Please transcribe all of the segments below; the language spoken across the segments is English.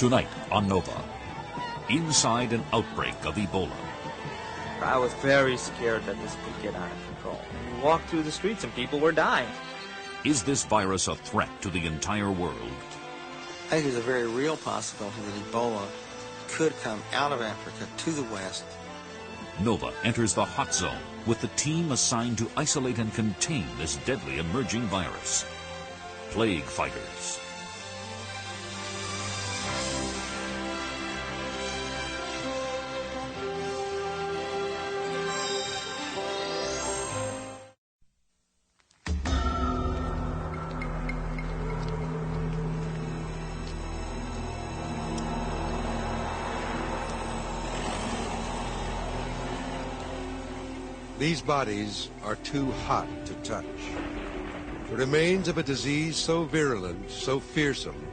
Tonight on Nova, inside an outbreak of Ebola. I was very scared that this could get out of control. We walked through the streets and people were dying. Is this virus a threat to the entire world? I think there's a very real possibility that Ebola could come out of Africa to the West. Nova enters the hot zone with the team assigned to isolate and contain this deadly emerging virus. Plague fighters. These bodies are too hot to touch. The remains of a disease so virulent, so fearsome,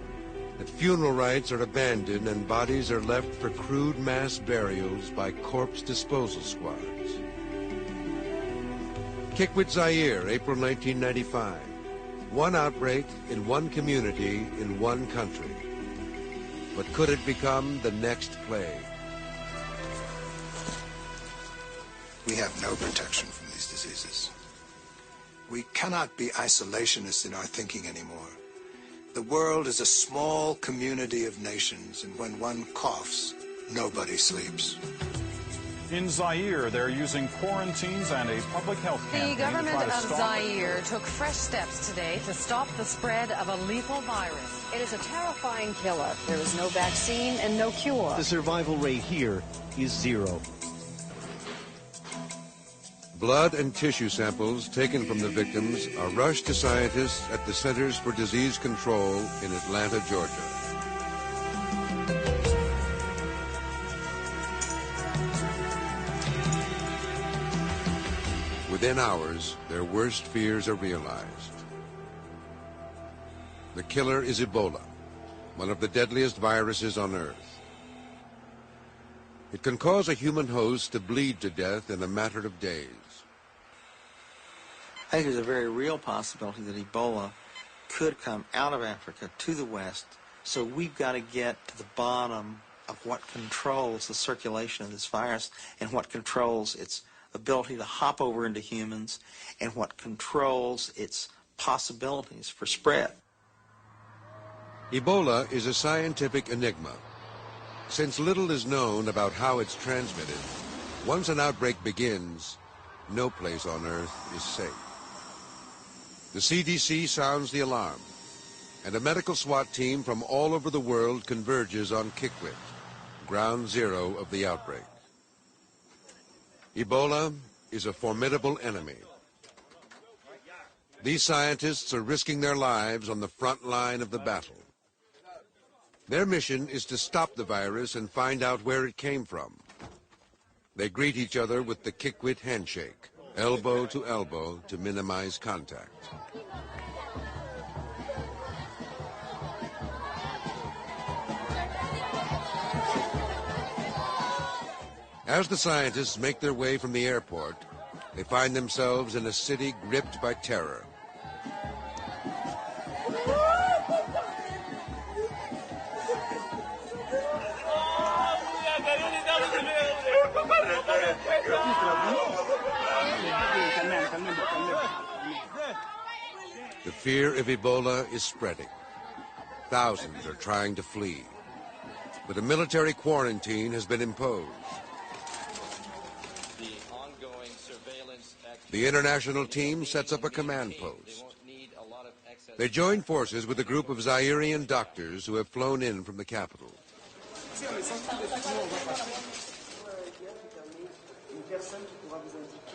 that funeral rites are abandoned and bodies are left for crude mass burials by corpse disposal squads. Kikwit, Zaire, April 1995. One outbreak in one community in one country. But could it become the next plague? We have no protection from these diseases. We cannot be isolationists in our thinking anymore. The world is a small community of nations, and when one coughs, nobody sleeps. In Zaire, they're using quarantines and a public health campaign. The government of Zaire took fresh steps today to stop the spread of a lethal virus. It is a terrifying killer. There is no vaccine and no cure. The survival rate here is 0. Blood and tissue samples taken from the victims are rushed to scientists at the Centers for Disease Control in Atlanta, Georgia. Within hours, their worst fears are realized. The killer is Ebola, one of the deadliest viruses on Earth. It can cause a human host to bleed to death in a matter of days. I think there's a very real possibility that Ebola could come out of Africa to the West, so we've got to get to the bottom of what controls the circulation of this virus and what controls its ability to hop over into humans and what controls its possibilities for spread. Ebola is a scientific enigma. Since little is known about how it's transmitted, once an outbreak begins, no place on Earth is safe. The CDC sounds the alarm, and a medical SWAT team from all over the world converges on Kikwit, ground zero of the outbreak. Ebola is a formidable enemy. These scientists are risking their lives on the front line of the battle. Their mission is to stop the virus and find out where it came from. They greet each other with the Kikwit handshake, elbow to elbow to minimize contact. As the scientists make their way from the airport, they find themselves in a city gripped by terror. The fear of Ebola is spreading. Thousands are trying to flee, but a military quarantine has been imposed. The international team sets up a command post. They join forces with a group of Zairean doctors who have flown in from the capital.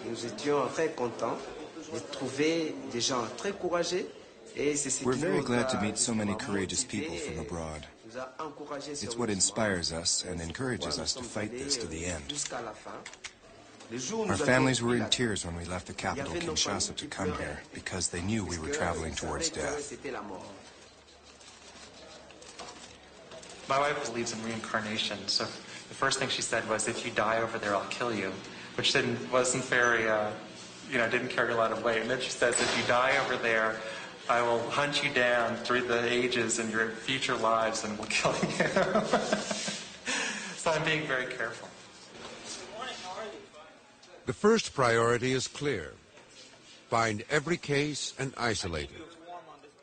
Nous étions très contents de trouver des gens très courageux. We're very glad to meet so many courageous people from abroad. It's what inspires us and encourages us to fight this to the end. Our families were in tears when we left the capital, Kinshasa, to come here because they knew we were traveling towards death. My wife believes in reincarnation, so the first thing she said was, if you die over there, I'll kill you, which wasn't very, didn't carry a lot of weight. And then she says, if you die over there, I will hunt you down through the ages in your future lives and will kill you. So I'm being very careful. The first priority is clear. Find every case and isolate it.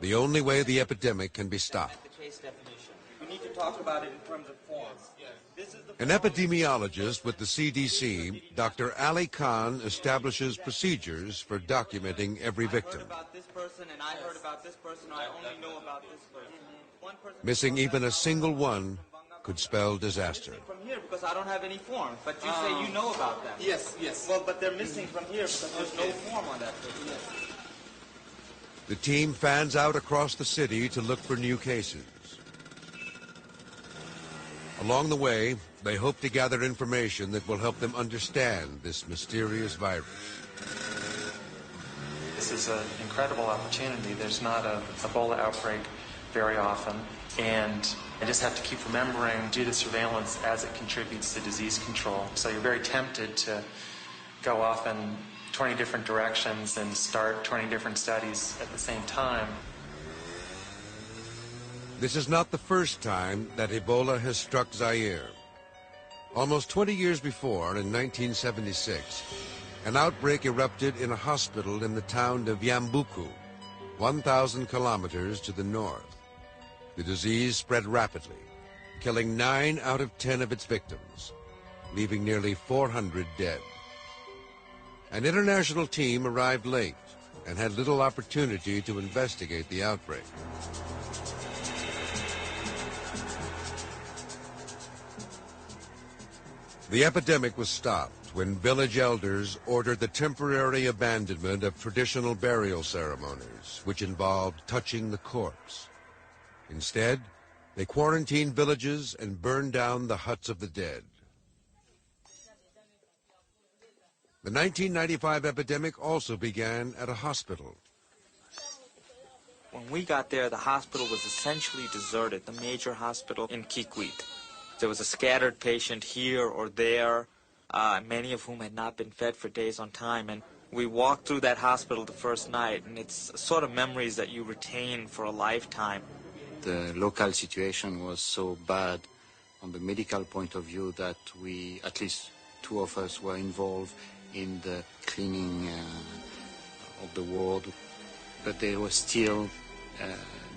The only way the epidemic can be stopped. We need to talk about it in terms of forms. An epidemiologist with the CDC, Dr. Ali Khan, establishes procedures for documenting every victim. Missing even a single one could spell disaster. From here because I don't have any form, but you say you know about them. Yes, yes. Well, but they're missing from here because there's no form on that person. Yes. The team fans out across the city to look for new cases. Along the way, they hope to gather information that will help them understand this mysterious virus. This is an incredible opportunity. There's not an Ebola outbreak very often, and I just have to keep remembering do the surveillance as it contributes to disease control. So you're very tempted to go off in 20 different directions and start 20 different studies at the same time. This is not the first time that Ebola has struck Zaire. Almost 20 years before, in 1976, an outbreak erupted in a hospital in the town of Yambuku, 1,000 kilometers to the north. The disease spread rapidly, killing 9 out of 10 of its victims, leaving nearly 400 dead. An international team arrived late and had little opportunity to investigate the outbreak. The epidemic was stopped when village elders ordered the temporary abandonment of traditional burial ceremonies, which involved touching the corpse. Instead, they quarantined villages and burned down the huts of the dead. The 1995 epidemic also began at a hospital. When we got there, the hospital was essentially deserted, the major hospital in Kikwit. There was a scattered patient here or there, many of whom had not been fed for days on time. And we walked through that hospital the first night, and it's sort of memories that you retain for a lifetime. The local situation was so bad on the medical point of view that we, at least 2 of us, were involved in the cleaning of the ward. But there were still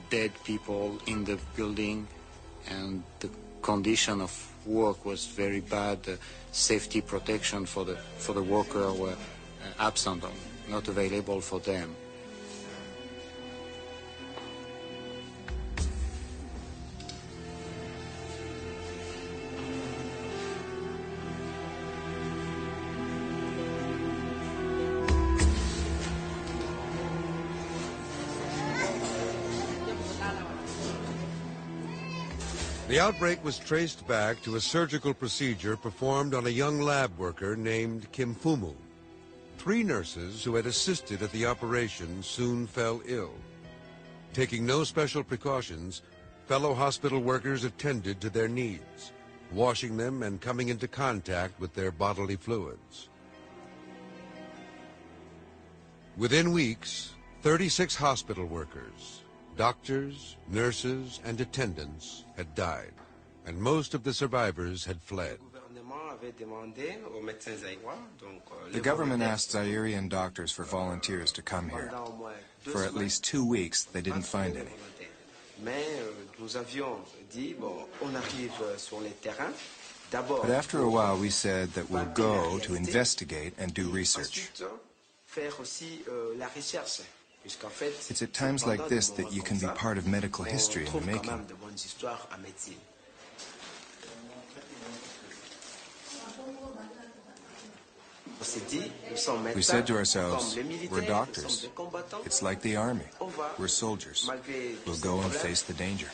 dead people in the building, and the condition of work was very bad. The safety protection for the worker were absent, or not available for them. The outbreak was traced back to a surgical procedure performed on a young lab worker named Kim Fumu. 3 nurses who had assisted at the operation soon fell ill. Taking no special precautions, fellow hospital workers attended to their needs, washing them and coming into contact with their bodily fluids. Within weeks, 36 hospital workers, doctors, nurses, and attendants had died, and most of the survivors had fled. The government asked Zairian doctors for volunteers to come here. For at least 2 weeks, they didn't find any. But after a while, we said that we'll go to investigate and do research. It's at times like this that you can be part of medical history in the making. We said to ourselves, we're doctors. It's like the army. We're soldiers. We'll go and face the danger.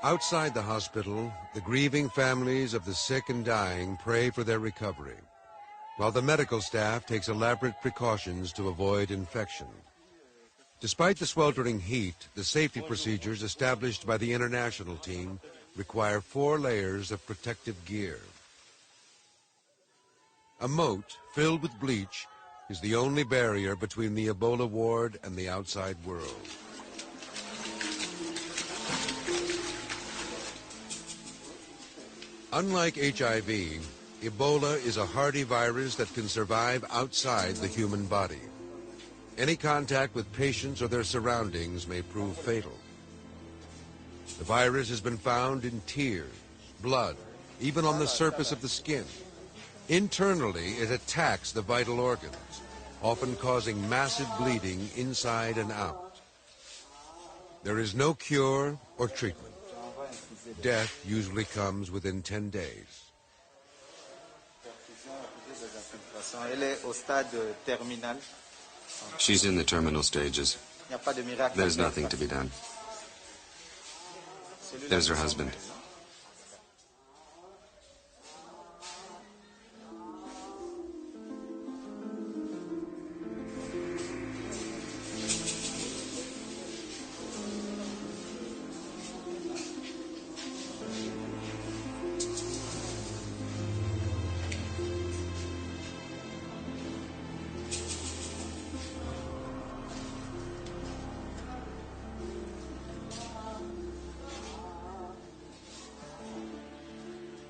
Outside the hospital, the grieving families of the sick and dying pray for their recovery, while the medical staff takes elaborate precautions to avoid infection. Despite the sweltering heat, the safety procedures established by the international team require 4 layers of protective gear. A moat filled with bleach is the only barrier between the Ebola ward and the outside world. Unlike HIV, Ebola is a hardy virus that can survive outside the human body. Any contact with patients or their surroundings may prove fatal. The virus has been found in tears, blood, even on the surface of the skin. Internally, it attacks the vital organs, often causing massive bleeding inside and out. There is no cure or treatment. Death usually comes within 10 days. She's in the terminal stages. There's nothing to be done. There's her husband.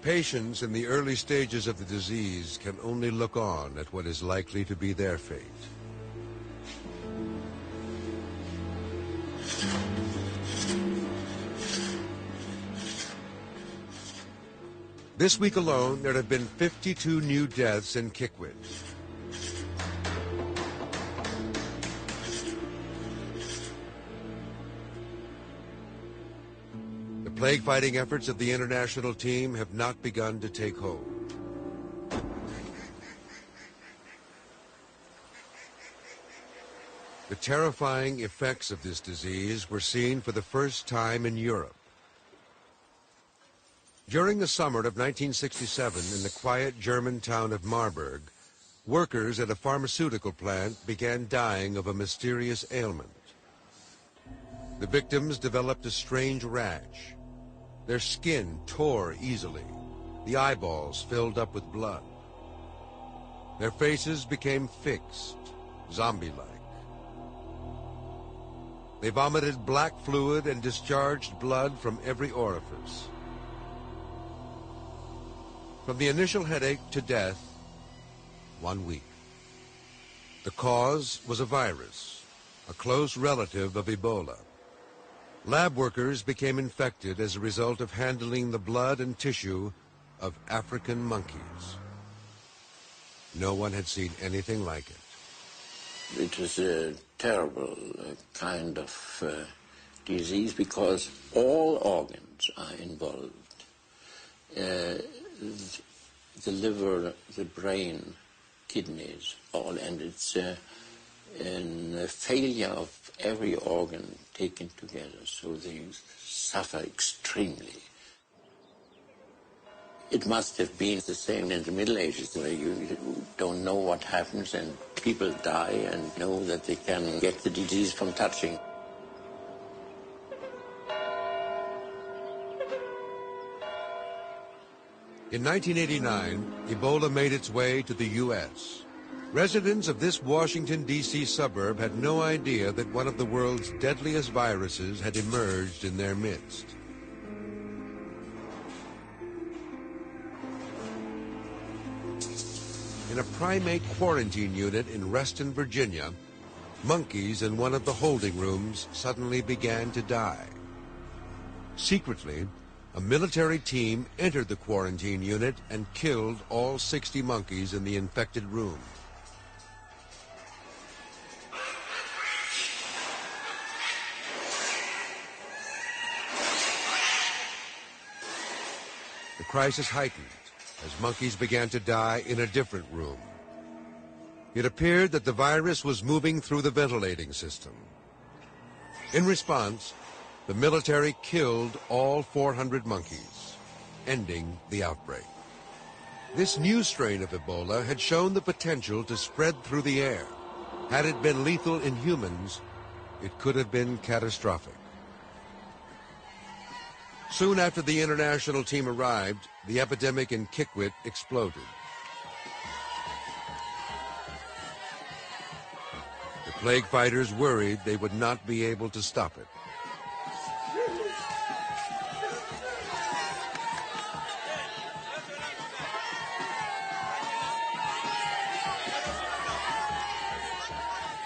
Patients in the early stages of the disease can only look on at what is likely to be their fate. This week alone, there have been 52 new deaths in Kikwit. The plague-fighting efforts of the international team have not begun to take hold. The terrifying effects of this disease were seen for the first time in Europe. During the summer of 1967, in the quiet German town of Marburg, workers at a pharmaceutical plant began dying of a mysterious ailment. The victims developed a strange rash. Their skin tore easily. The eyeballs filled up with blood. Their faces became fixed, zombie-like. They vomited black fluid and discharged blood from every orifice. From the initial headache to death, 1 week. The cause was a virus, a close relative of Ebola. Lab workers became infected as a result of handling the blood and tissue of African monkeys. No one had seen anything like it. It was a terrible kind of disease because all organs are involved. The liver, the brain, kidneys, all, and it's a failure of every organ taken together, so they suffer extremely. It must have been the same in the Middle Ages, where you don't know what happens and people die and know that they can get the disease from touching. In 1989, Ebola made its way to the U.S. Residents of this Washington, D.C. suburb had no idea that one of the world's deadliest viruses had emerged in their midst. In a primate quarantine unit in Reston, Virginia, monkeys in one of the holding rooms suddenly began to die. Secretly, a military team entered the quarantine unit and killed all 60 monkeys in the infected room. The crisis heightened as monkeys began to die in a different room. It appeared that the virus was moving through the ventilating system. In response, the military killed all 400 monkeys, ending the outbreak. This new strain of Ebola had shown the potential to spread through the air. Had it been lethal in humans, it could have been catastrophic. Soon after the international team arrived, the epidemic in Kikwit exploded. The plague fighters worried they would not be able to stop it.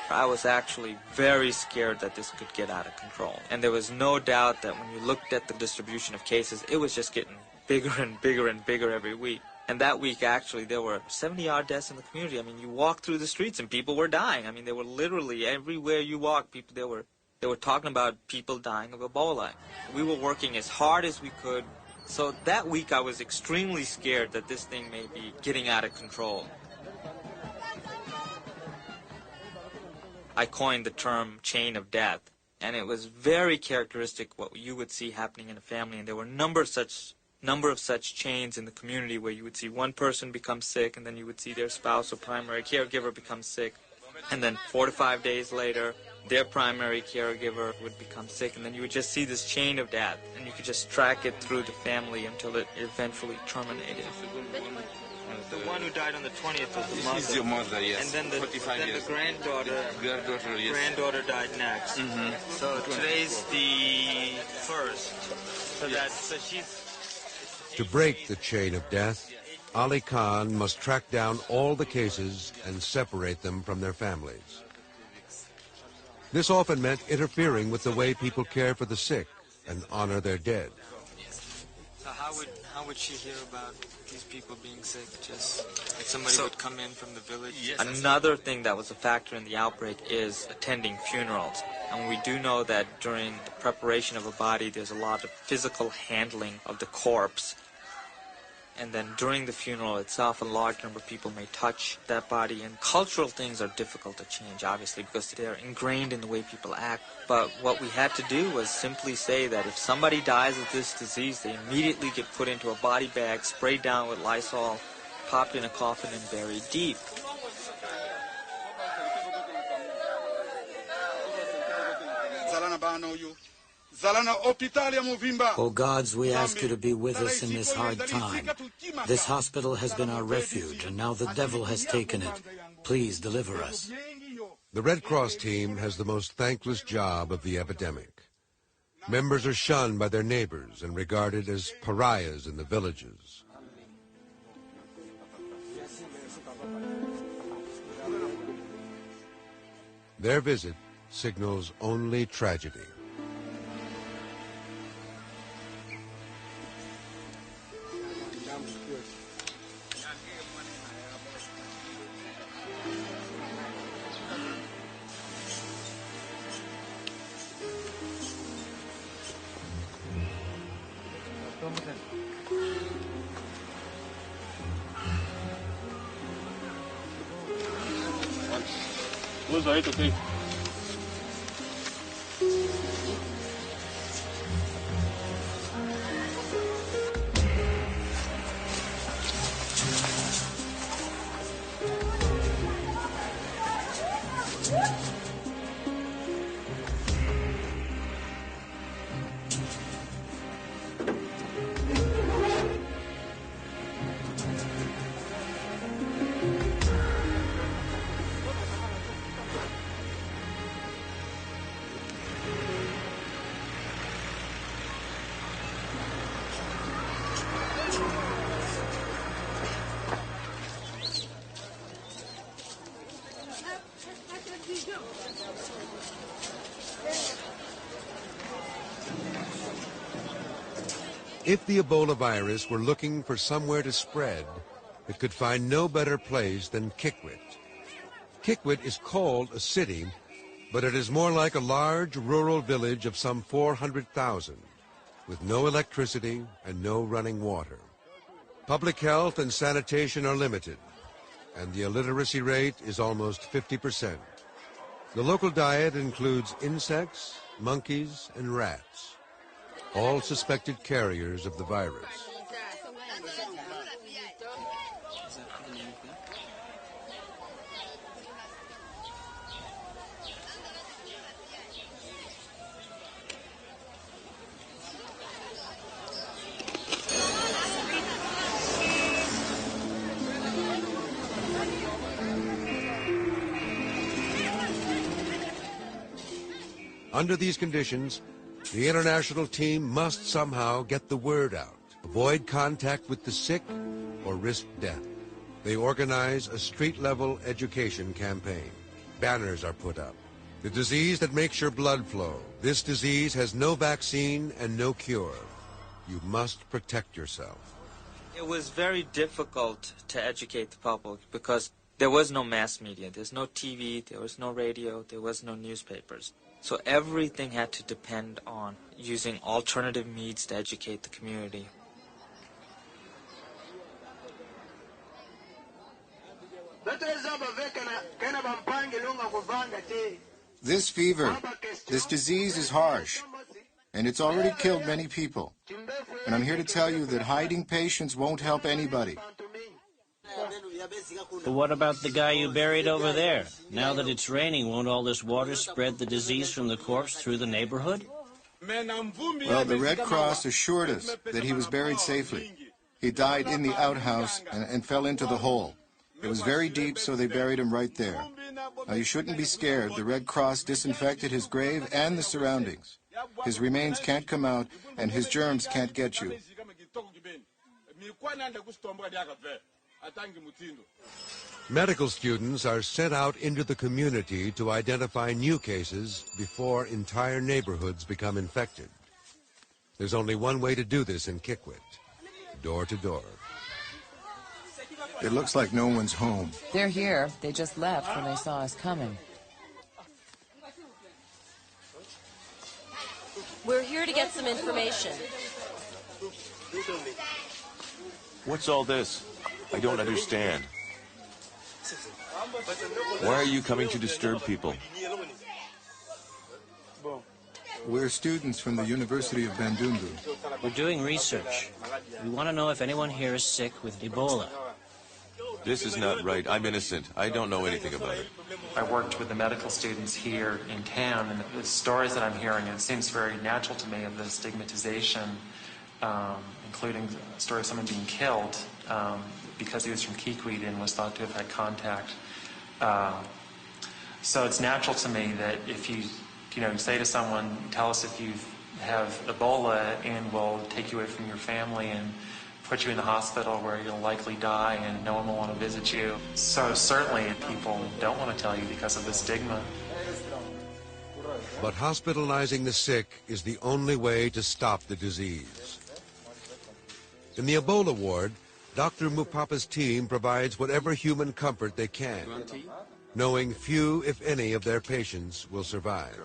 I was actually very scared that this could get out of control. And there was no doubt that when you looked at the distribution of cases, it was just getting bigger and bigger and bigger every week. And that week, actually, there were 70-odd deaths in the community. I mean, you walk through the streets and people were dying. I mean, they were literally everywhere you walked, people they were talking about people dying of Ebola. We were working as hard as we could. So that week, I was extremely scared that this thing may be getting out of control. I coined the term chain of death, and it was very characteristic what you would see happening in a family. And there were a number of such chains in the community where you would see one person become sick, and then you would see their spouse or primary caregiver become sick, and then 4 to 5 days later, their primary caregiver would become sick, and then you would just see this chain of death, and you could just track it through the family until it eventually terminated. The one who died on the 20th was the mother. She's your mother, yes. And then the Granddaughter, yes. granddaughter died next. Mm-hmm. So today's the first. So she's... To break the chain of death, Ali Khan must track down all the cases and separate them from their families. This often meant interfering with the way people care for the sick and honor their dead. So how would she hear about these people being sick? Just if somebody would come in from the village? Yes. Another thing that was a factor in the outbreak is attending funerals. And we do know that during the preparation of a body, there's a lot of physical handling of the corpse. And then during the funeral itself, a large number of people may touch that body. And cultural things are difficult to change, obviously, because they're ingrained in the way people act. But what we had to do was simply say that if somebody dies of this disease, they immediately get put into a body bag, sprayed down with Lysol, popped in a coffin, and buried deep. O gods, we ask you to be with us in this hard time. This hospital has been our refuge, and now the devil has taken it. Please deliver us. The Red Cross team has the most thankless job of the epidemic. Members are shunned by their neighbors and regarded as pariahs in the villages. Their visit signals only tragedy. Okay. If the Ebola virus were looking for somewhere to spread, it could find no better place than Kikwit. Kikwit is called a city, but it is more like a large rural village of some 400,000, with no electricity and no running water. Public health and sanitation are limited, and the illiteracy rate is almost 50%. The local diet includes insects, monkeys, and rats, all suspected carriers of the virus. Under these conditions, the international team must somehow get the word out, avoid contact with the sick, or risk death. They organize a street-level education campaign. Banners are put up. The disease that makes your blood flow. This disease has no vaccine and no cure. You must protect yourself. It was very difficult to educate the public because there was no mass media. There's no TV, there was no radio, there was no newspapers. So everything had to depend on using alternative means to educate the community. This fever, this disease is harsh, and it's already killed many people. And I'm here to tell you that hiding patients won't help anybody. But what about the guy you buried over there? Now that it's raining, won't all this water spread the disease from the corpse through the neighborhood? Well, the Red Cross assured us that he was buried safely. He died in the outhouse and fell into the hole. It was very deep, so they buried him right there. Now, you shouldn't be scared. The Red Cross disinfected his grave and the surroundings. His remains can't come out, and his germs can't get you. Medical students are sent out into the community to identify new cases before entire neighborhoods become infected. There's only one way to do this in Kikwit, door to door. It looks like no one's home. They're here. They just left when they saw us coming. We're here to get some information. What's all this? I don't understand. Why are you coming to disturb people? We're students from the University of Bandundu. We're doing research. We want to know if anyone here is sick with Ebola. This is not right. I'm innocent. I don't know anything about it. I worked with the medical students here in town, and the stories that I'm hearing, it seems very natural to me of the stigmatization, including the story of someone being killed because he was from Kikwit and was thought to have had contact. So it's natural to me that if you say to someone, tell us if you have Ebola, and we'll take you away from your family and put you in the hospital where you'll likely die and no one will want to visit you. So certainly people don't want to tell you because of the stigma. But hospitalizing the sick is the only way to stop the disease. In the Ebola ward, Dr. Mupapa's team provides whatever human comfort they can, knowing few, if any, of their patients will survive.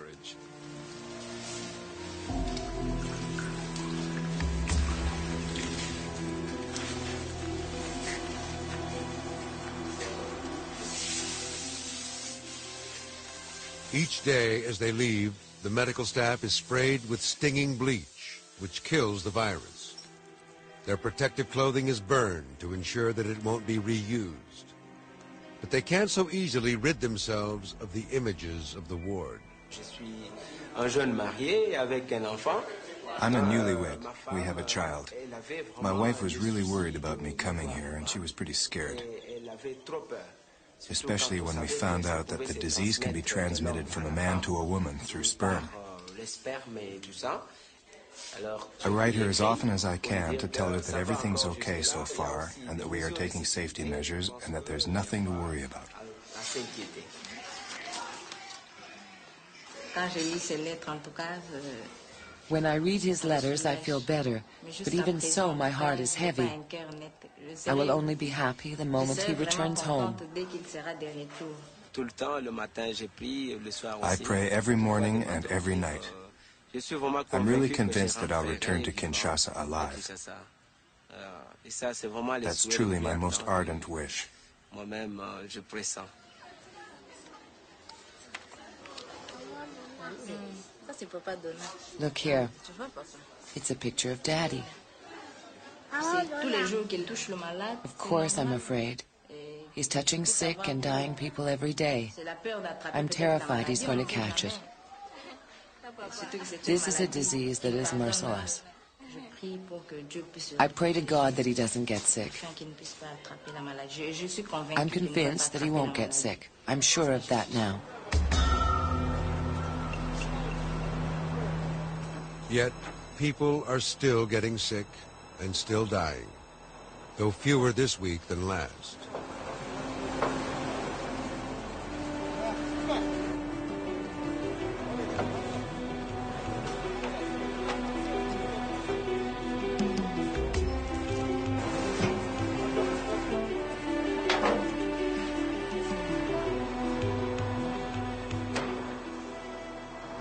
Each day as they leave, the medical staff is sprayed with stinging bleach, which kills the virus. Their protective clothing is burned to ensure that it won't be reused. But they can't so easily rid themselves of the images of the ward. I'm a newlywed. We have a child. My wife was really worried about me coming here, and she was pretty scared. Especially when we found out that the disease can be transmitted from a man to a woman through sperm. I write her as often as I can to tell her that everything's okay so far, and that we are taking safety measures, and that there's nothing to worry about. When I read his letters, I feel better, but even so, my heart is heavy. I will only be happy the moment he returns home. I pray every morning and every night. I'm really convinced that I'll return to Kinshasa alive. That's truly my most ardent wish. Look here. It's a picture of Daddy. Of course I'm afraid. He's touching sick and dying people every day. I'm terrified he's going to catch it. This is a disease that is merciless. I pray to God that he doesn't get sick. I'm convinced that he won't get sick. I'm sure of that now. Yet, people are still getting sick and still dying, though fewer this week than last.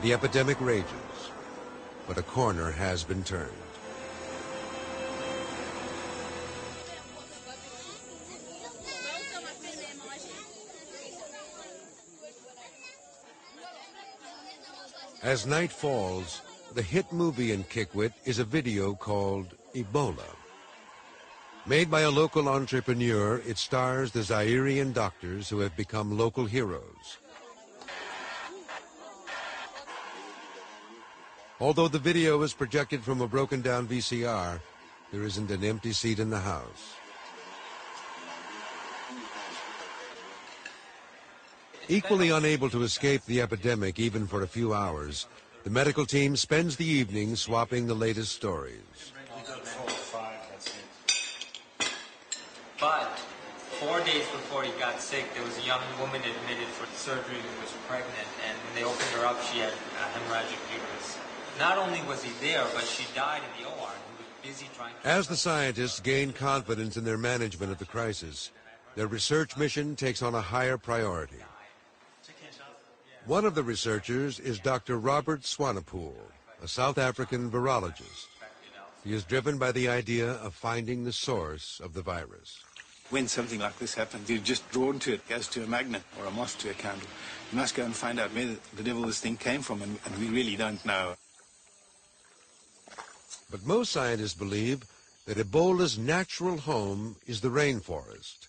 The epidemic rages, but a corner has been turned. As night falls, the hit movie in Kikwit is a video called Ebola. Made by a local entrepreneur, it stars the Zairian doctors who have become local heroes. Although the video is projected from a broken-down VCR, there isn't an empty seat in the house. Equally unable to escape the epidemic even for a few hours, the medical team spends the evening swapping the latest stories. But 4 days before he got sick, there was a young woman admitted for surgery who was pregnant, and when they opened her up, she had a hemorrhagic uterus. Not only was he there, but she died in the OR. He was busy trying to... As the scientists gain confidence in their management of the crisis, their research mission takes on a higher priority. One of the researchers is Dr. Robert Swanepoel, a South African virologist. He is driven by the idea of finding the source of the virus. When something like this happens, you're just drawn to it as to a magnet or a moth to a candle. You must go and find out where the devil this thing came from, and we really don't know. But most scientists believe that Ebola's natural home is the rainforest.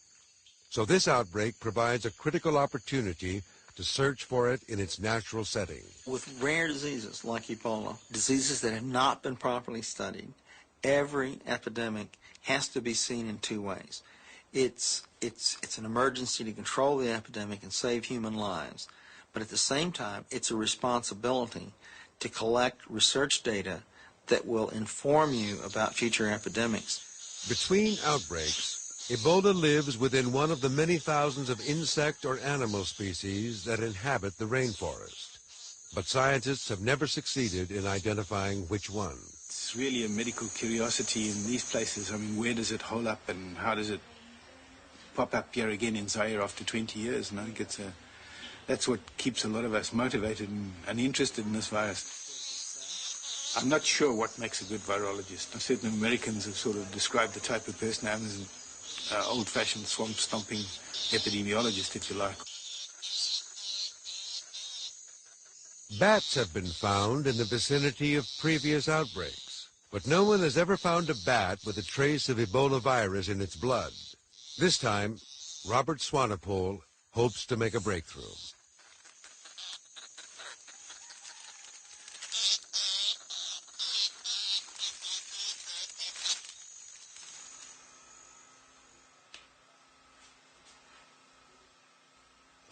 So this outbreak provides a critical opportunity to search for it in its natural setting. With rare diseases like Ebola, diseases that have not been properly studied, every epidemic has to be seen in two ways. It's an emergency to control the epidemic and save human lives, but at the same time, it's a responsibility to collect research data that will inform you about future epidemics. Between outbreaks, Ebola lives within one of the many thousands of insect or animal species that inhabit the rainforest. But scientists have never succeeded in identifying which one. It's really a medical curiosity in these places. I mean, where does it hole up and how does it pop up here again in Zaire after 20 years? And I think that's what keeps a lot of us motivated and interested in this virus. I'm not sure what makes a good virologist. Certain Americans have sort of described the type of person I am as an old-fashioned swamp-stomping epidemiologist, if you like. Bats have been found in the vicinity of previous outbreaks, but no one has ever found a bat with a trace of Ebola virus in its blood. This time, Robert Swanepoel hopes to make a breakthrough.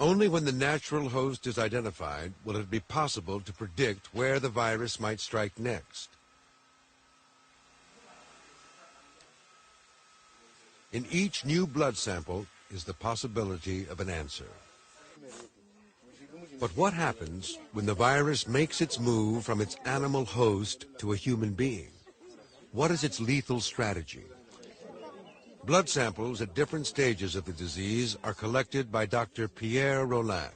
Only when the natural host is identified will it be possible to predict where the virus might strike next. In each new blood sample is the possibility of an answer. But what happens when the virus makes its move from its animal host to a human being? What is its lethal strategy? Blood samples at different stages of the disease are collected by Dr. Pierre Rollin.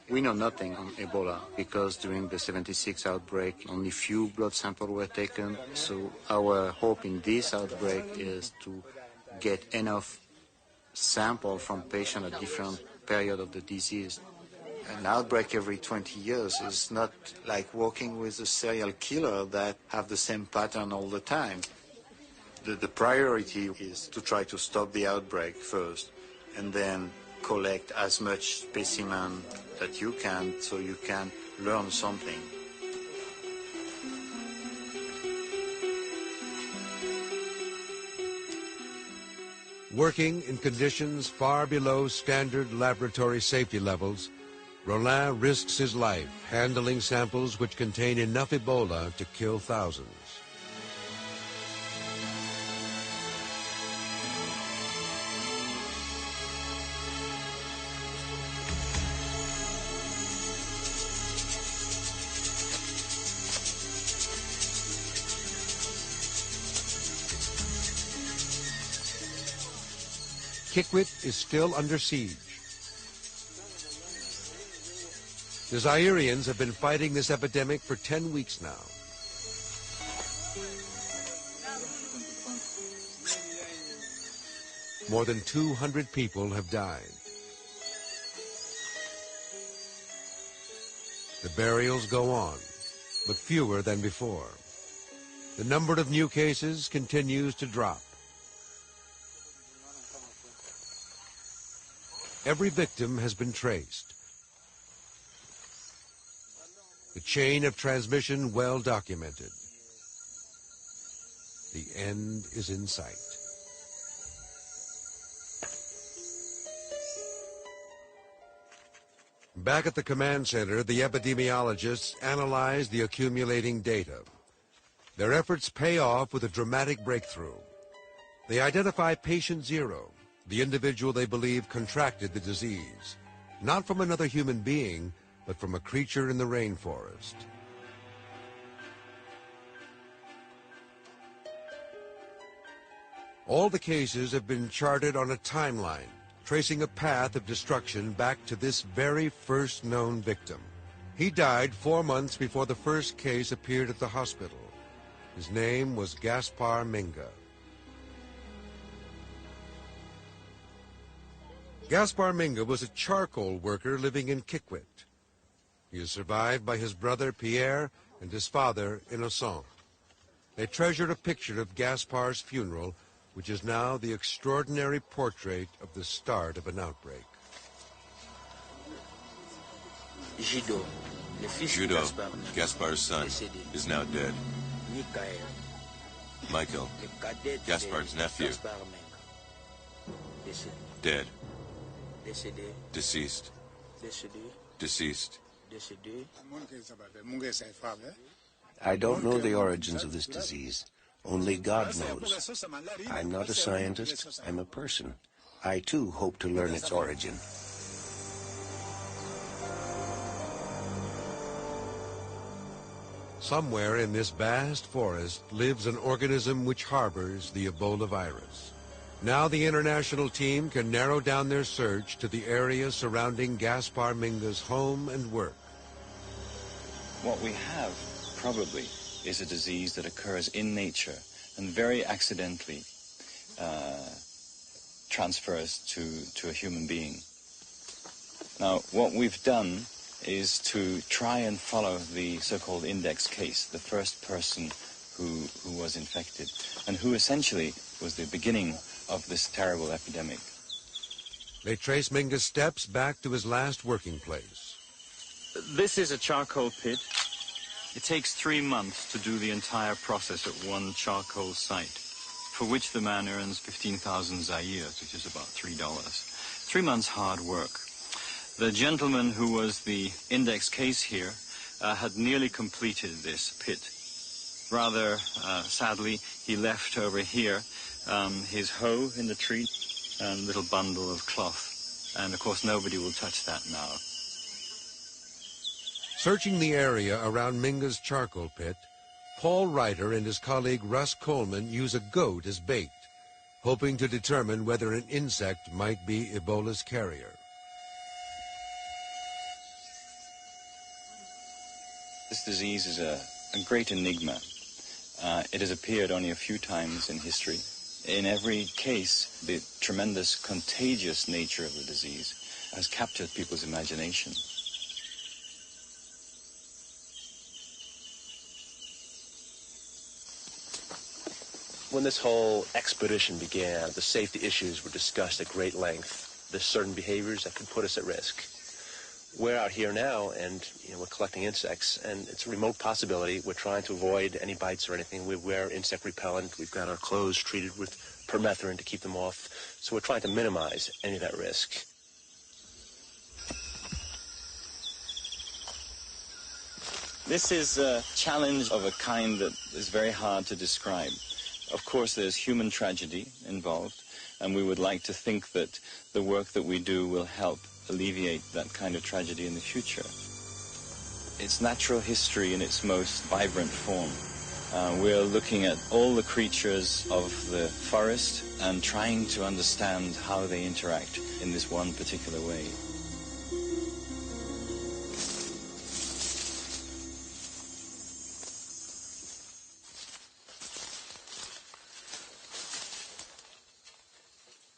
We know nothing on Ebola because during the 76 outbreak, only few blood samples were taken. So our hope in this outbreak is to get enough sample from patients at different periods of the disease. An outbreak every 20 years is not like working with a serial killer that have the same pattern all the time. The priority is to try to stop the outbreak first and then collect as much specimen that you can so you can learn something. Working in conditions far below standard laboratory safety levels, Roland risks his life handling samples which contain enough Ebola to kill thousands. Kikwit is still under siege. The Zairians have been fighting this epidemic for 10 weeks now. More than 200 people have died. The burials go on, but fewer than before. The number of new cases continues to drop. Every victim has been traced. The chain of transmission well documented. The end is in sight. Back at the command center, the epidemiologists analyze the accumulating data. Their efforts pay off with a dramatic breakthrough. They identify patient zero, the individual they believe contracted the disease, not from another human being, but from a creature in the rainforest. All the cases have been charted on a timeline, tracing a path of destruction back to this very first known victim. He died 4 months before the first case appeared at the hospital. His name was Gaspar Minga. Gaspar Minga was a charcoal worker living in Kikwit. He is survived by his brother Pierre and his father Innocent. They treasured a picture of Gaspar's funeral, which is now the extraordinary portrait of the start of an outbreak. Judo, Gaspar's son, is now dead. Michael, Gaspar's nephew, dead. Deceased. Deceased. I don't know the origins of this disease. Only God knows. I'm not a scientist, I'm a person. I too hope to learn its origin. Somewhere in this vast forest lives an organism which harbors the Ebola virus. Now the international team can narrow down their search to the area surrounding Gaspar Minga's home and work. What we have, probably, is a disease that occurs in nature and very accidentally transfers to a human being. Now, what we've done is to try and follow the so-called index case, the first person who was infected, and who essentially was the beginning of this terrible epidemic. They trace Minga's steps back to his last working place. This is a charcoal pit. It takes 3 months to do the entire process at one charcoal site, for which the man earns 15,000 zaires, which is about $3. 3 months hard work. The gentleman who was the index case here had nearly completed this pit. Rather sadly, he left over here his hoe in the tree and a little bundle of cloth. And of course, nobody will touch that now. Searching the area around Minga's charcoal pit, Paul Ryder and his colleague Russ Coleman use a goat as bait, hoping to determine whether an insect might be Ebola's carrier. This disease is a great enigma. It has appeared only a few times in history. In every case, the tremendous contagious nature of the disease has captured people's imagination. When this whole expedition began, the safety issues were discussed at great length. There's certain behaviors that could put us at risk. We're out here now, and we're collecting insects, and it's a remote possibility. We're trying to avoid any bites or anything. We wear insect repellent. We've got our clothes treated with permethrin to keep them off. So we're trying to minimize any of that risk. This is a challenge of a kind that is very hard to describe. Of course, there's human tragedy involved, and we would like to think that the work that we do will help alleviate that kind of tragedy in the future. It's natural history in its most vibrant form. We're looking at all the creatures of the forest and trying to understand how they interact in this one particular way.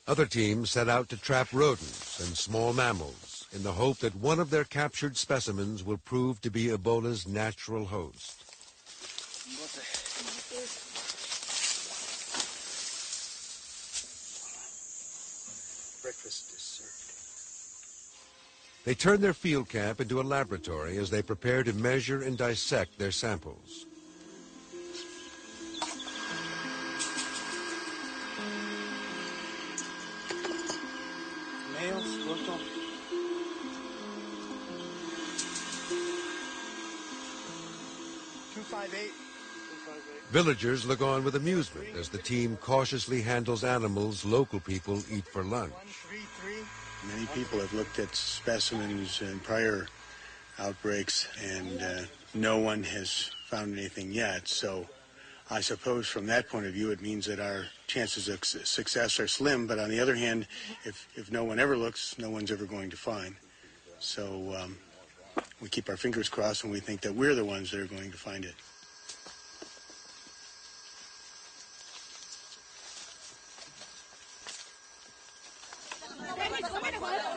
Other teams set out to trap rodents and small mammals in the hope that one of their captured specimens will prove to be Ebola's natural host. Breakfast is served. They turn their field camp into a laboratory as they prepare to measure and dissect their samples. Villagers look on with amusement as the team cautiously handles animals local people eat for lunch. Many people have looked at specimens in prior outbreaks, and no one has found anything yet. So I suppose from that point of view, it means that our chances of success are slim. But on the other hand, if no one ever looks, no one's ever going to find. So we keep our fingers crossed, and we think that we're the ones that are going to find it.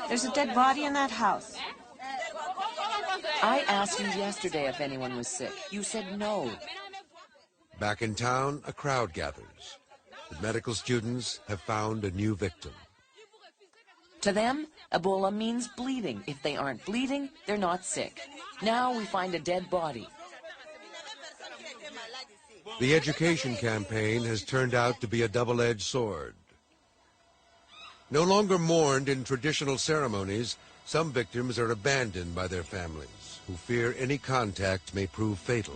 There's a dead body in that house. I asked you yesterday if anyone was sick. You said no. Back in town, a crowd gathers. The medical students have found a new victim. To them, Ebola means bleeding. If they aren't bleeding, they're not sick. Now we find a dead body. The education campaign has turned out to be a double-edged sword. No longer mourned in traditional ceremonies, some victims are abandoned by their families, who fear any contact may prove fatal.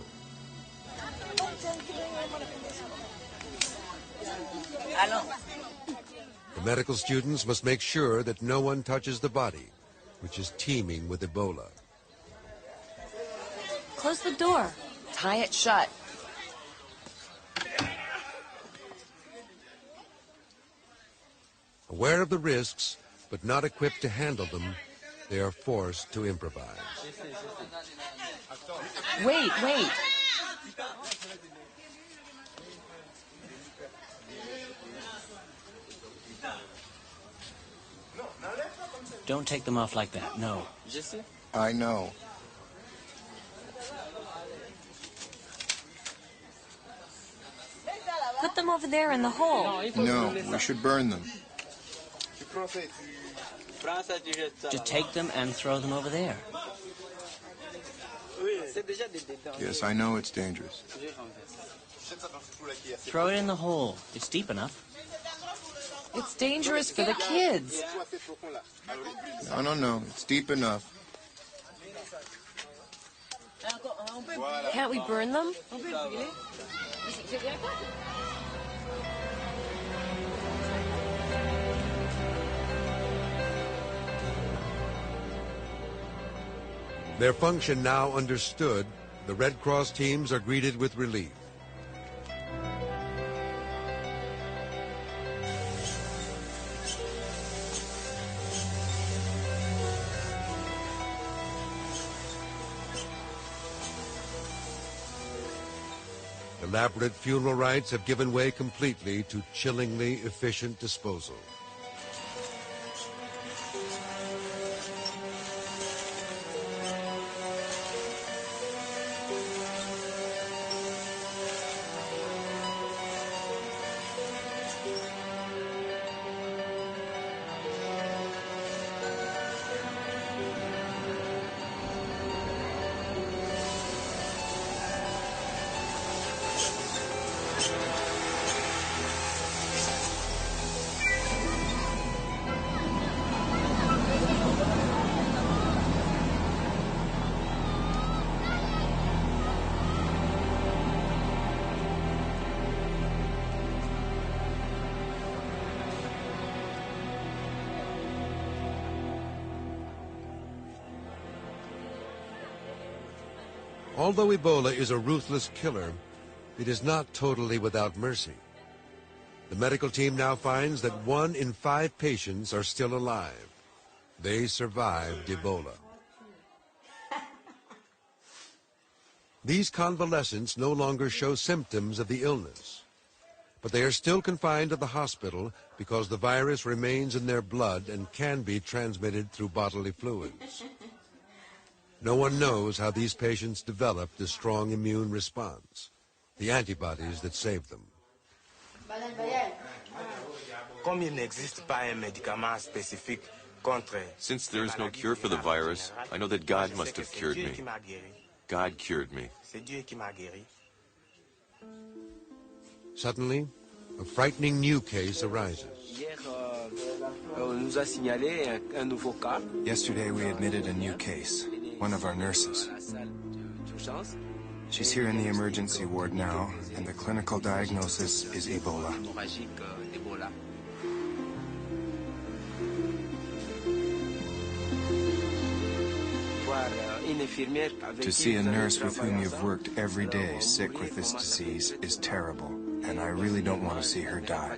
The medical students must make sure that no one touches the body, which is teeming with Ebola. Close the door. Tie it shut. Aware of the risks, but not equipped to handle them, they are forced to improvise. Wait. Don't take them off like that, no. I know. Put them over there in the hole. No, we should burn them. Just take them and throw them over there. Yes, I know it's dangerous. Throw it in the hole. It's deep enough. It's dangerous for the kids. No. It's deep enough. Can't we burn them? Their function now understood, the Red Cross teams are greeted with relief. Elaborate funeral rites have given way completely to chillingly efficient disposal. Although Ebola is a ruthless killer, it is not totally without mercy. The medical team now finds that 1 in 5 patients are still alive. They survived Ebola. These convalescents no longer show symptoms of the illness, but they are still confined to the hospital because the virus remains in their blood and can be transmitted through bodily fluids. No one knows how these patients developed a strong immune response, the antibodies that saved them. Since there is no cure for the virus, I know that God must have cured me. God cured me. Suddenly, a frightening new case arises. Yesterday we admitted a new case, one of our nurses. She's here in the emergency ward now, and the clinical diagnosis is Ebola. To see a nurse with whom you've worked every day sick with this disease is terrible, and I really don't want to see her die.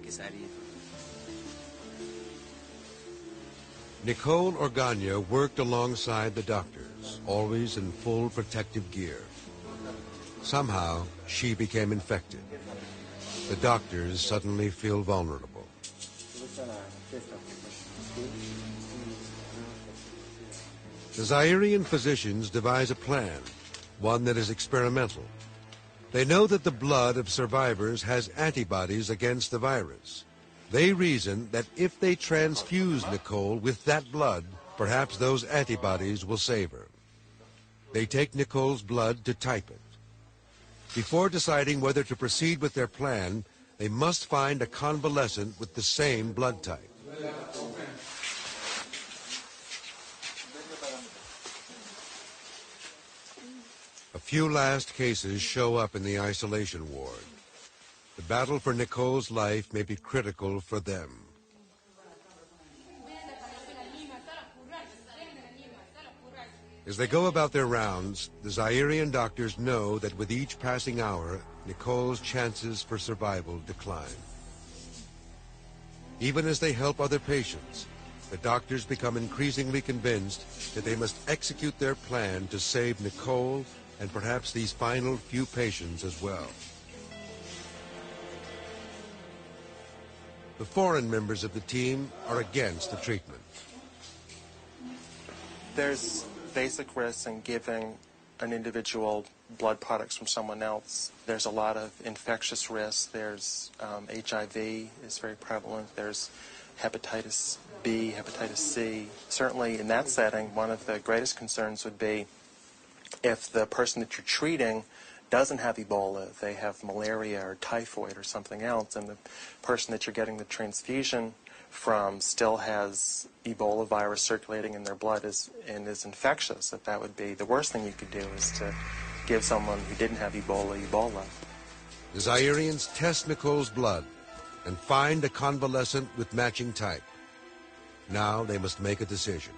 Nicole Organa worked alongside the doctors, always in full protective gear. Somehow, she became infected. The doctors suddenly feel vulnerable. The Zairian physicians devise a plan, one that is experimental. They know that the blood of survivors has antibodies against the virus. They reason that if they transfuse Nicole with that blood, perhaps those antibodies will save her. They take Nicole's blood to type it. Before deciding whether to proceed with their plan, they must find a convalescent with the same blood type. A few last cases show up in the isolation ward. The battle for Nicole's life may be critical for them. As they go about their rounds, the Zairian doctors know that with each passing hour, Nicole's chances for survival decline. Even as they help other patients, the doctors become increasingly convinced that they must execute their plan to save Nicole and perhaps these final few patients as well. The foreign members of the team are against the treatment. There's basic risks in giving an individual blood products from someone else. There's a lot of infectious risks. There's HIV is very prevalent. There's hepatitis B, hepatitis C. Certainly in that setting, one of the greatest concerns would be if the person that you're treating doesn't have Ebola, they have malaria or typhoid or something else, and the person that you're getting the transfusion from still has Ebola virus circulating in their blood and is infectious, that would be the worst thing you could do, is to give someone who didn't have Ebola. The Zairians test Nicole's blood and find a convalescent with matching type. Now they must make a decision.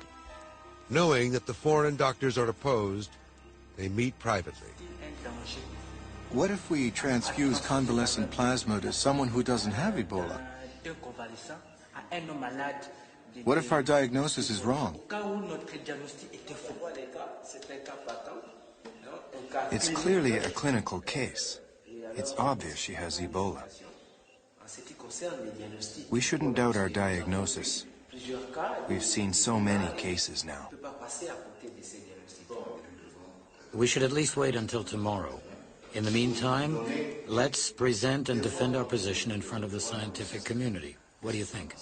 Knowing that the foreign doctors are opposed, they meet privately. What if we transfuse convalescent plasma to someone who doesn't have Ebola? What if our diagnosis is wrong? It's clearly a clinical case. It's obvious she has Ebola. We shouldn't doubt our diagnosis. We've seen so many cases now. We should at least wait until tomorrow. In the meantime, let's present and defend our position in front of the scientific community. What do you think?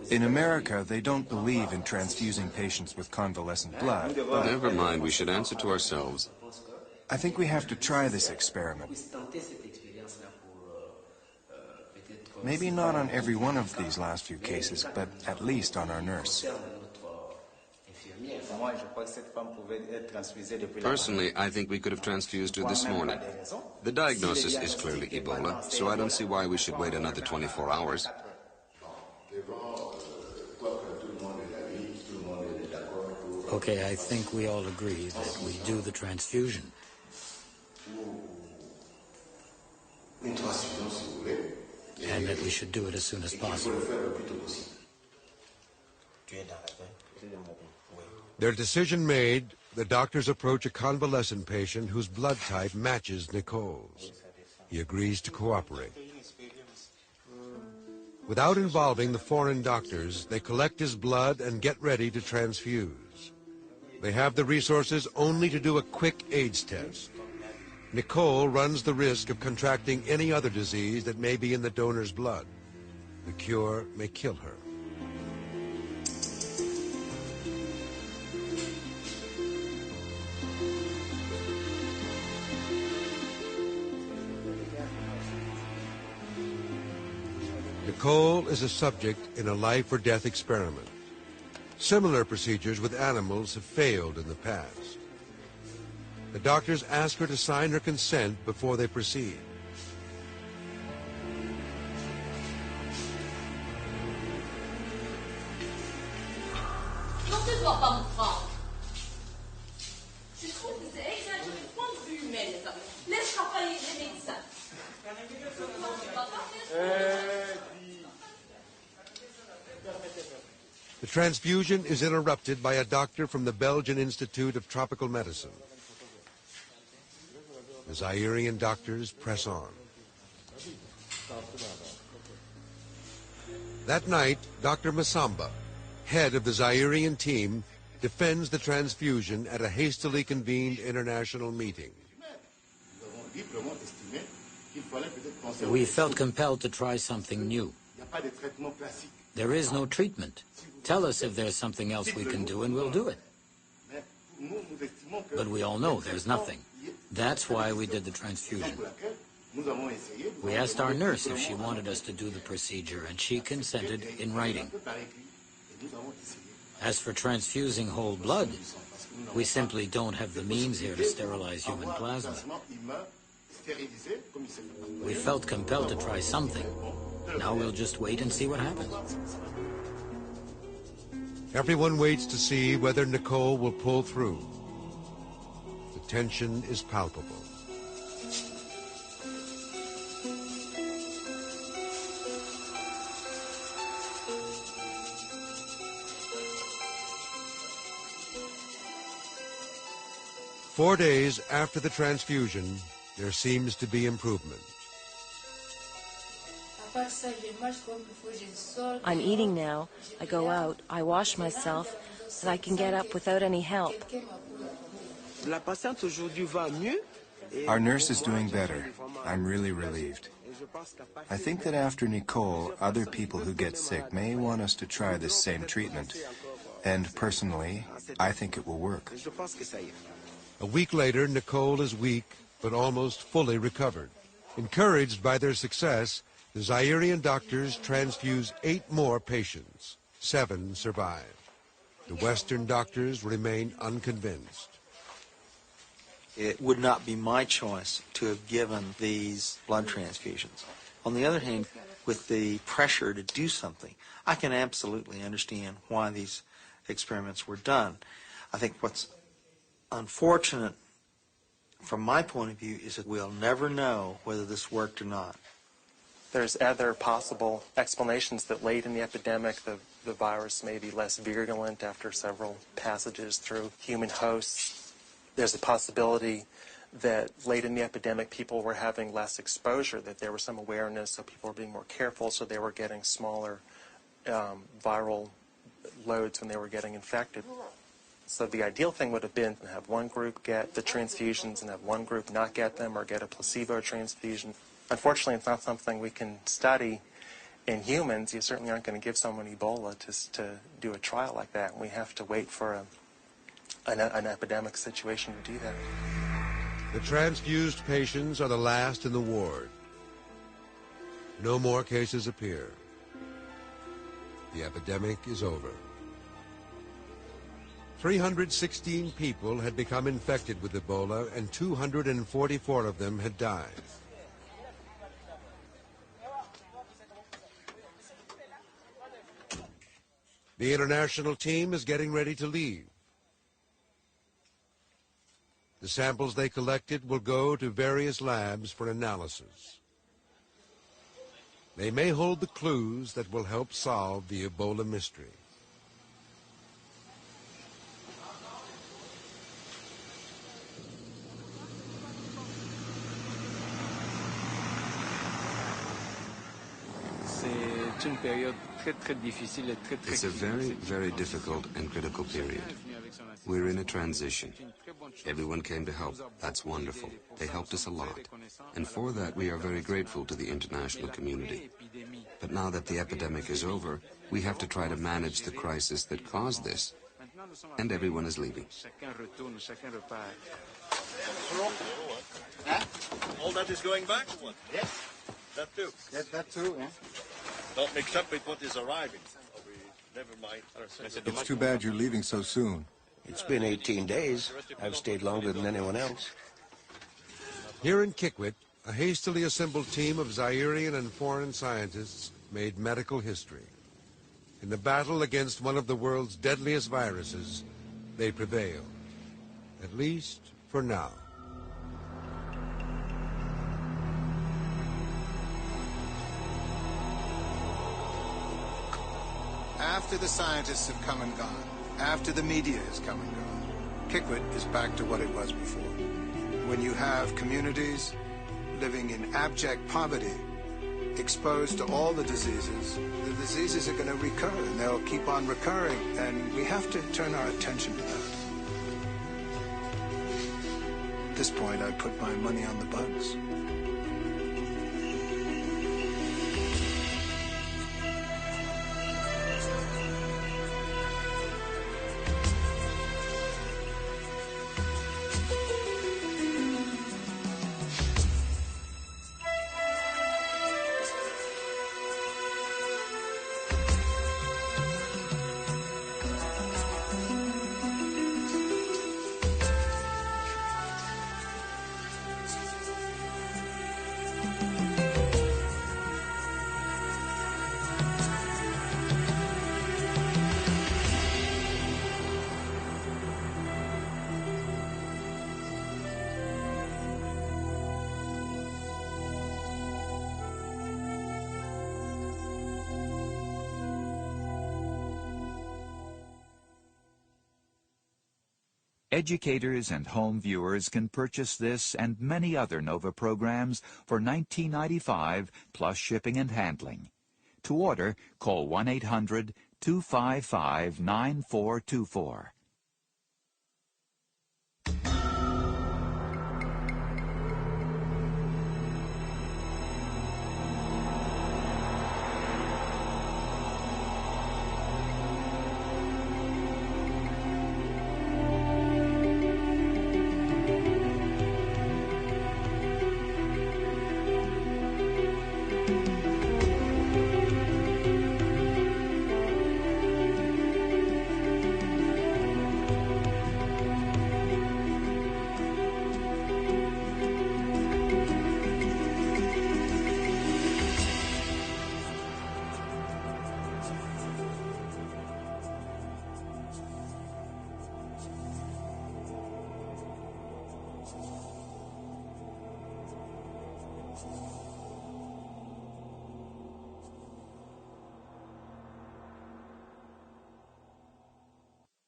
In America, they don't believe in transfusing patients with convalescent blood. But never mind, we should answer to ourselves. I think we have to try this experiment. Maybe not on every one of these last few cases, but at least on our nurse. Personally, I think we could have transfused her this morning. The diagnosis is clearly Ebola, so I don't see why we should wait another 24 hours. Okay, I think we all agree that we do the transfusion. And that we should do it as soon as possible. Their decision made, the doctors approach a convalescent patient whose blood type matches Nicole's. He agrees to cooperate. Without involving the foreign doctors, they collect his blood and get ready to transfuse. They have the resources only to do a quick AIDS test. Nicole runs the risk of contracting any other disease that may be in the donor's blood. The cure may kill her. Nicole is a subject in a life-or-death experiment. Similar procedures with animals have failed in the past. The doctors ask her to sign her consent before they proceed. The transfusion is interrupted by a doctor from the Belgian Institute of Tropical Medicine. The Zairian doctors press on. That night, Dr. Masamba, head of the Zairian team, defends the transfusion at a hastily convened international meeting. We felt compelled to try something new. There is no treatment. Tell us if there's something else we can do and we'll do it. But we all know there's nothing. That's why we did the transfusion. We asked our nurse if she wanted us to do the procedure, and she consented in writing. As for transfusing whole blood, we simply don't have the means here to sterilize human plasma. We felt compelled to try something. Now we'll just wait and see what happens. Everyone waits to see whether Nicole will pull through. The tension is palpable. Four days after the transfusion, there seems to be improvement. I'm eating now. I go out, I wash myself, and I can get up without any help. Our nurse is doing better. I'm really relieved. I think that after Nicole, other people who get sick may want us to try this same treatment. And personally, I think it will work. A week later, Nicole is weak, but almost fully recovered. Encouraged by their success, the Zairian doctors transfuse 8 more patients. 7 survive. The Western doctors remain unconvinced. It would not be my choice to have given these blood transfusions. On the other hand, with the pressure to do something, I can absolutely understand why these experiments were done. I think what's unfortunate from my point of view is that we'll never know whether this worked or not. There's other possible explanations that late in the epidemic, the virus may be less virulent after several passages through human hosts. There's a possibility that late in the epidemic, people were having less exposure, that there was some awareness, so people were being more careful, so they were getting smaller viral loads when they were getting infected. So the ideal thing would have been to have one group get the transfusions and have one group not get them or get a placebo transfusion. Unfortunately, it's not something we can study in humans. You certainly aren't going to give someone Ebola to do a trial like that. And we have to wait for an epidemic situation to do that. The transfused patients are the last in the ward. No more cases appear. The epidemic is over. 316 people had become infected with Ebola, and 244 of them had died. The international team is getting ready to leave. The samples they collected will go to various labs for analysis. They may hold the clues that will help solve the Ebola mystery. It's a very, very difficult and critical period. We're in a transition. Everyone came to help. That's wonderful. They helped us a lot. And for that, we are very grateful to the international community. But now that the epidemic is over, we have to try to manage the crisis that caused this. And everyone is leaving. All that is going back or what? Yes. That too? Yes, that too, yeah. Not mixed up with what is arriving. Never mind. It's too bad you're leaving so soon. It's been 18 days. I've stayed longer than anyone else. Here in Kikwit, a hastily assembled team of Zairian and foreign scientists made medical history. In the battle against one of the world's deadliest viruses, they prevailed. At least for now. After the scientists have come and gone, after the media has come and gone, Kikwit is back to what it was before. When you have communities living in abject poverty, exposed to all the diseases are going to recur, and they'll keep on recurring, and we have to turn our attention to that. At this point, I put my money on the bugs. Educators and home viewers can purchase this and many other NOVA programs for $19.95 plus shipping and handling. To order, call 1-800-255-9424.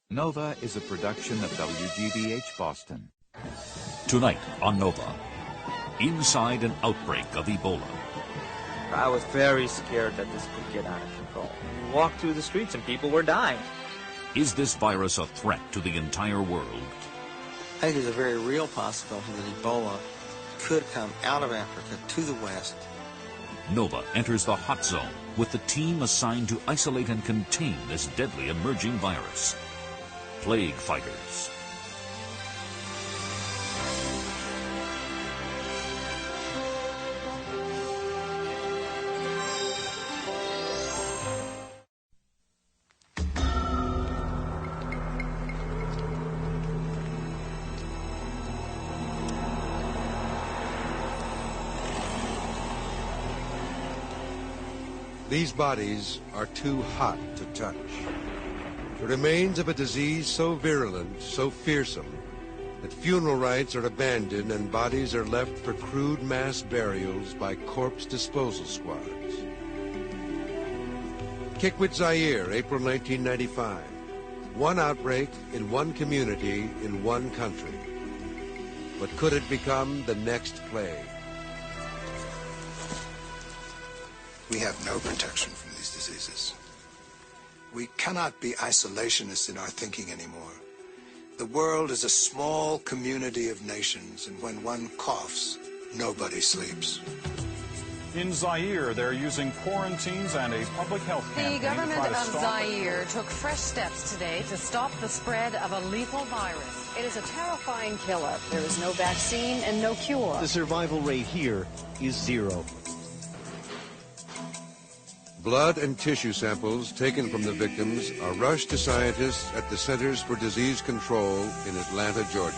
NOVA is a production of WGBH Boston. Tonight on NOVA, inside an outbreak of Ebola. I was very scared that this could get out of control. We walked through the streets and people were dying. Is this virus a threat to the entire world? I think there's a very real possibility that Ebola could come out of Africa to the West. NOVA enters the hot zone with the team assigned to isolate and contain this deadly emerging virus. Plague fighters. These bodies are too hot to touch. The remains of a disease so virulent, so fearsome, that funeral rites are abandoned and bodies are left for crude mass burials by corpse disposal squads. Kikwit, Zaire, April 1995. One outbreak in one community in one country. But could it become the next plague? We have no protection from these diseases. We cannot be isolationists in our thinking anymore. The world is a small community of nations, and when one coughs, nobody sleeps. In Zaire, they're using quarantines and a public health campaign. The government of Zaire took fresh steps today to stop the spread of a lethal virus. It is a terrifying killer. There is no vaccine and no cure. The survival rate here is 0. Blood and tissue samples taken from the victims are rushed to scientists at the Centers for Disease Control in Atlanta, Georgia.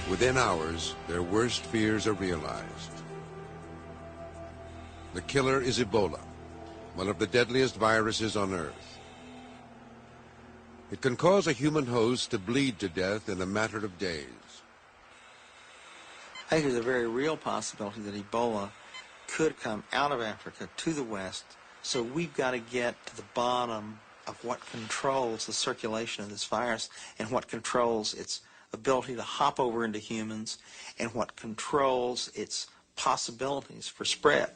Within hours, their worst fears are realized. The killer is Ebola, one of the deadliest viruses on Earth. It can cause a human host to bleed to death in a matter of days. I think there's a very real possibility that Ebola could come out of Africa to the West, so we've got to get to the bottom of what controls the circulation of this virus and what controls its ability to hop over into humans and what controls its possibilities for spread.